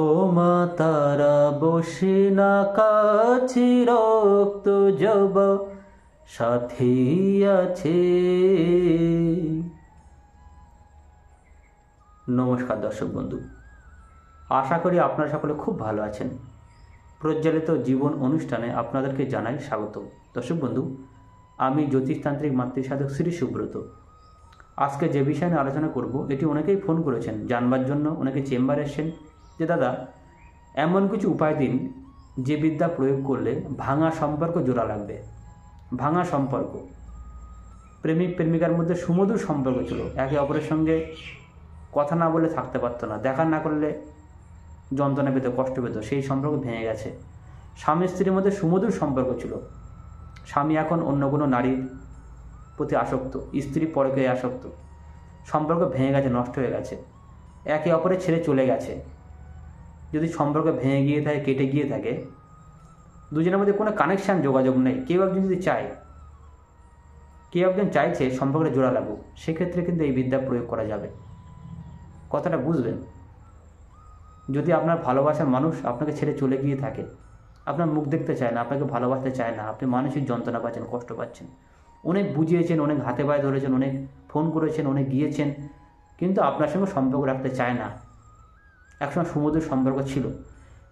ও মা তারা বসে না কাছে রক্ত জব সাথী আছে। নমস্কার দর্শক বন্ধু, আশা করি আপনারা সকলে খুব ভালো আছেন। প্রজ্বলিত জীবন অনুষ্ঠানে আপনাদেরকে জানাই স্বাগত। দর্শক বন্ধু, আমি জ্যোতিষতান্ত্রিক মাতৃসাধক শ্রী সুব্রত। আজকে যে বিষয় নিয়ে আলোচনা করব, এটি অনেকেই ফোন করেছেন জানবার জন্য, অনেকে চেম্বারে এসেছেন যে দাদা এমন কিছু উপায় দিন যে বিদ্যা প্রয়োগ করলে ভাঙা সম্পর্ক জোড়া লাগবে। ভাঙা সম্পর্ক, প্রেমিক প্রেমিকার মধ্যে সুমধুর সম্পর্ক ছিল, একে অপরের সঙ্গে কথা না বলে থাকতে পারতো না, দেখা না করলে যন্ত্রণা পেত, কষ্ট পেত, সেই সম্পর্ক ভেঙে গেছে। স্বামী স্ত্রীর মধ্যে সুমধুর সম্পর্ক ছিল, স্বামী এখন অন্য কোনো নারীর প্রতি আসক্ত, স্ত্রী পরকে আসক্ত, সম্পর্ক ভেঙে গেছে, নষ্ট হয়ে গেছে, একে অপরের ছেড়ে চলে গেছে। যদি সম্পর্ক ভেঙে গিয়ে থাকে, কেটে গিয়ে থাকে, দুজনের মধ্যে কোনো কানেকশান, যোগাযোগ নেই, কেউ একজন যদি চায়, কেউ একজন চাইছে সম্পর্কটা জোড়া লাগুক, সেক্ষেত্রে কিন্তু এই বিদ্যা প্রয়োগ করা যাবে। কথাটা বুঝবেন। যদি আপনার ভালোবাসার মানুষ আপনাকে ছেড়ে চলে গিয়ে থাকে, আপনার মুখ দেখতে চায় না, আপনাকে ভালোবাসতে চায় না, আপনি মানসিক যন্ত্রণা পাচ্ছেন, কষ্ট পাচ্ছেন, অনেক বুঝিয়েছেন, অনেক হাতে পায়ে ধরেছেন, অনেক ফোন করেছেন, অনেক গিয়েছেন, কিন্তু আপনার সঙ্গে সম্পর্ক রাখতে চায় না। একসময় সুমধুর সম্পর্ক ছিল,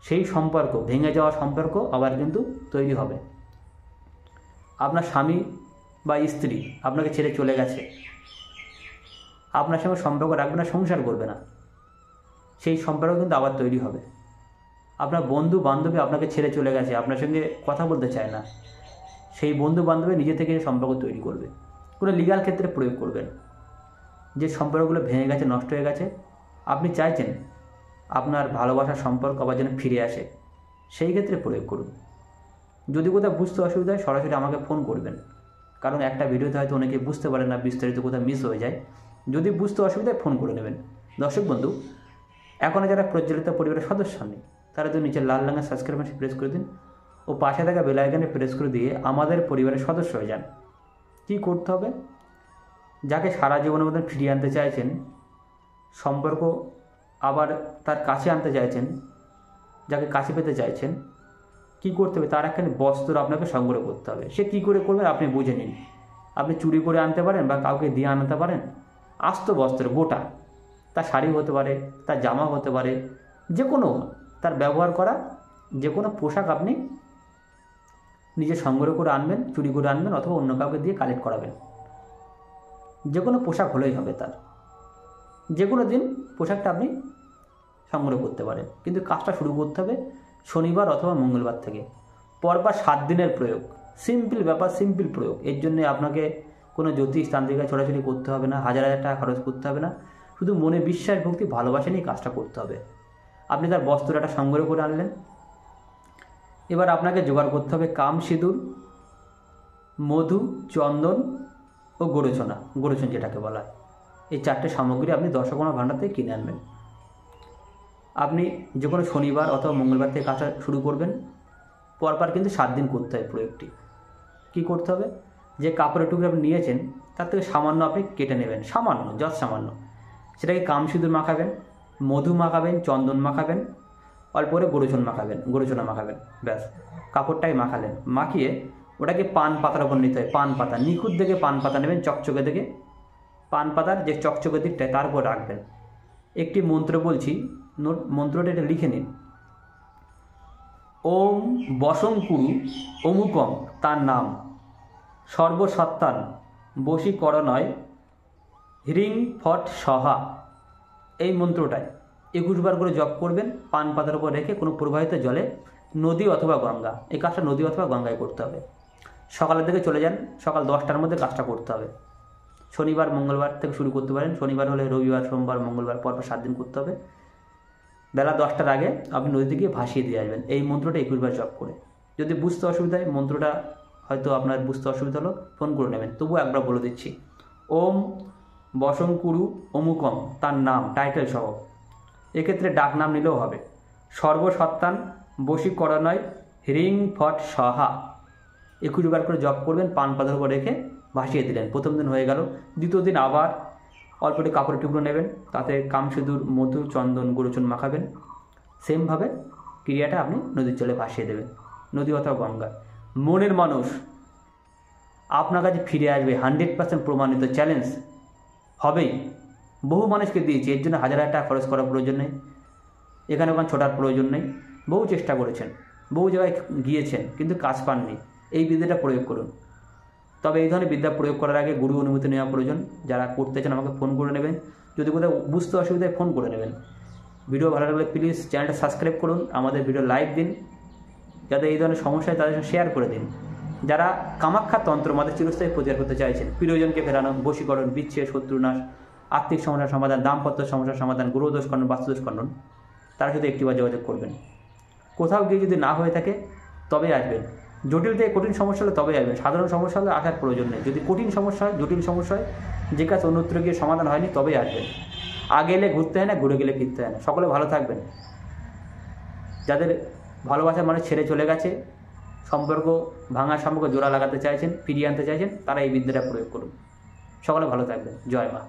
সেই সম্পর্ক ভেঙে যাওয়া সম্পর্ক আবার কিন্তু তৈরি হবে। আপনার স্বামী বা স্ত্রী আপনাকে ছেড়ে চলে গেছে, আপনার সঙ্গে সম্পর্ক রাখবে না, সংসার করবে না, সেই সম্পর্ক কিন্তু আবার তৈরি হবে। আপনার বন্ধু বান্ধবী আপনাকে ছেড়ে চলে গেছে, আপনার সঙ্গে কথা বলতে চায় না, সেই বন্ধু বান্ধবী নিজে থেকে সম্পর্ক তৈরি করবে। কোনো লিগ্যাল ক্ষেত্রে প্রয়োগ করবেন। যে সম্পর্কগুলো ভেঙে গেছে, নষ্ট হয়ে গেছে, আপনি চাইছেন আপনার ভালোবাসার সম্পর্ক আবার যেন ফিরে আসে, সেই ক্ষেত্রে প্রয়োগ করুন। যদি কোথাও বুঝতে অসুবিধা হয় সরাসরি আমাকে ফোন করবেন, কারণ একটা ভিডিওতে হয়তো অনেকে বুঝতে পারে না, বিস্তারিত কোথাও মিস হয়ে যায়। যদি বুঝতে অসুবিধায় ফোন করে নেবেন। দর্শক বন্ধু, এখনও যারা প্রজ্বলিত পরিবারের সদস্য নেই, তারা তো নিচে লাল রঙের সাবস্ক্রাইব বাটনে প্রেস করে দিন ও পাশে থাকা বেল আইকনে প্রেস করে দিয়ে আমাদের পরিবারের সদস্য হয়ে যান। কী করতে হবে? যাকে সারা জীবনের মধ্যে ফিরিয়ে আনতে চাইছেন, সম্পর্ক আবার তার কাছে আনতে চাইছেন, যাকে কাছে পেতে চাইছেন, কী করতে হবে? তার একখানি বস্ত্র আপনাকে সংগ্রহ করতে হবে। সে কী করে করবেন আপনি বুঝে নিন। আপনি চুরি করে আনতে পারেন বা কাউকে দিয়ে আনতে পারেন। আস্ত বস্ত্র, গোটা, তার শাড়ি হতে পারে, তার জামা হতে পারে, যে কোনো তার ব্যবহার করা যে কোনো পোশাক আপনি নিজে সংগ্রহ করে আনবেন, চুরি করে আনবেন, অথবা অন্য কাউকে দিয়ে কালেক্ট করাবেন। যে কোনো পোশাক হলেই হবে তার। যে কোনো দিন পোশাকটা আপনি সংগ্রহ করতে পারেন, কিন্তু কাজটা শুরু করতে হবে শনিবার অথবা মঙ্গলবার থেকে। পরপর 7 দিনের প্রয়োগ। সিম্পল ব্যাপার, সিম্পল প্রয়োগ। এর জন্যে আপনাকে কোনো জ্যোতিষ তান্ত্রিকা ছোটাছুটি করতে হবে না, হাজার হাজার টাকা খরচ করতে হবে না। শুধু মনে বিশ্বাস, ভক্তি, ভালোবাসা নিয়ে কাজটা করতে হবে। আপনি তার বস্ত্রটা সংগ্রহ করে আনলেন। এবার আপনাকে জোগাড় করতে হবে কাম সিঁদুর, মধু, চন্দন ও গোরচনা, গোরচন যেটাকে বলা হয়। এই 4টে সামগ্রী আপনি দশকোনা ভাণ্ডার থেকে কিনে আনবেন। আপনি যে কোনো শনিবার অথবা মঙ্গলবার থেকে কাজটা শুরু করবেন। পরপর কিন্তু 7 দিন করতে হয় প্রয়োগটি। কী করতে হবে? যে কাপড়ের টুকরো আপনি নিয়েছেন তার থেকে সামান্য আপনি কেটে নেবেন, সামান্য, যত সামান্য। সেটাকে কাম সিঁদুর মাখাবেন, মধু মাখাবেন, চন্দন মাখাবেন, অল্প করে গোরচনা মাখাবেন। ব্যাস, কাপড়টাই মাখালেন। মাখিয়ে ওটাকে পান পাতার ওপর নিতে হয়। পান পাতা, নিখুঁত দেখে পান পাতা নেবেন, চকচকে দেখে। পান পাতার যে চকচকে দিকটায় তার উপর রাখবেন। একটি মন্ত্র বলছি, মন্ত্রটা এটা লিখে নিন। ওম বশঙ্কুরু অমুকম, তার নাম, সর্বসত্তান বশীকরণয় হ্রিং ফট সহা। এই মন্ত্রটায় 21 বার করে জপ করবেন, পান পাতার উপর রেখে কোনো প্রবাহিত জলে, নদী অথবা গঙ্গা। এই কাজটা নদী অথবা গঙ্গায় করতে হবে। সকালের দিকে চলে যান, সকাল 10টার মধ্যে কাজটা করতে হবে। শনিবার মঙ্গলবার থেকে শুরু করতে পারেন, শনিবার হলে রবিবার, সোমবার, মঙ্গলবার, পরপর 7 দিন করতে হবে। বেলা 10টার আগে আপনি নদীতে গিয়ে ভাসিয়ে দিয়ে আসবেন এই মন্ত্রটা 21 বার জপ করে। যদি বুঝতে অসুবিধা হয়, মন্ত্রটা হয়তো আপনার বুঝতে অসুবিধা হলো, ফোন করে নেবেন। তবুও একবার বলে দিচ্ছি, ওম বশঙ্কুরু অমুকম, তার নাম, টাইটেল সহ। এক্ষেত্রে ডাক নাম নিলেও হবে। সর্বসত্তান বশীকরণয় হ্রিং ফট সহা। 21 বার করে জপ করবেন, পান পাতার উপর রেখে ভাসিয়ে দিলেন। প্রথম দিন হয়ে গেল। দ্বিতীয় দিন আবার অল্প একটু কাপড়ের টুকরো নেবেন, তাতে কামসিঁদুর, মধু, চন্দন, গোরচন মাখাবেন। সেমভাবে ক্রিয়াটা আপনি নদীর জলে ভাসিয়ে দেবেন, নদী অথবা গঙ্গায়। মনের মানুষ আপনার কাছে ফিরে আসবে, 100% প্রমাণিত, চ্যালেঞ্জ হবেই। বহু মানুষকে দিয়েছি, এর জন্য হাজার হাজার টাকা খরচ করার প্রয়োজন নেই, এখানে ওখানে ছোটার প্রয়োজন নেই। বহু চেষ্টা করেছেন, বহু জায়গায় গিয়েছেন, কিন্তু কাজ পাননি। এই বিদ্যাটা প্রয়োগ করুন। তবে এই ধরনের বিদ্যা প্রয়োগ করার আগে গুরু অনুমতি নেওয়া প্রয়োজন। যারা করতে চান আমাকে ফোন করে নেবেন, যদি কোথাও বুঝতে অসুবিধায় ফোন করে নেবেন। ভিডিও ভালো লাগলে প্লিজ চ্যানেলটা সাবস্ক্রাইব করুন, আমাদের ভিডিও লাইক দিন, যাদের এই ধরনের সমস্যা হয় তাদের সঙ্গে শেয়ার করে দিন। যারা কামাখ্যা তন্ত্র মতে চিরস্থায়ী প্রচার করতে চাইছেন, প্রিয়জনকে ফেরানো, বশীকরণ, বিচ্ছেদ, শত্রুনাশ, আর্থিক সমস্যার সমাধান, দাম্পত্য সমস্যার সমাধান, গ্রহদোষ খণ্ডন, বাস্তুদোষ খণ্ডন, তারা শুধু একটিবার যোগাযোগ করবেন। কোথাও গিয়ে যদি না হয়ে থাকে তবে আসবেন। জটিল থেকে কঠিন সমস্যা হলে তবে আসবেন, সাধারণ সমস্যা হলে আসার প্রয়োজন নেই। যদি কঠিন সমস্যা হয়, জটিল সমস্যা হয়, যে কাজ অন্যত্র গিয়ে সমাধান হয়নি, তবেই আসবেন। আগে এলে ঘুরতে হয় না, ঘুরে গেলে ফিরতে হয় না। সকলে ভালো থাকবেন। যাদের ভালোবাসার মানুষ ছেড়ে চলে গেছে, সম্পর্ক ভাঙা, সম্পর্ক জোড়া লাগাতে চাইছেন, ফিরিয়ে আনতে চাইছেন, তারা এই বিদ্যাটা প্রয়োগ করুন। সকলে ভালো থাকবেন। জয় মা।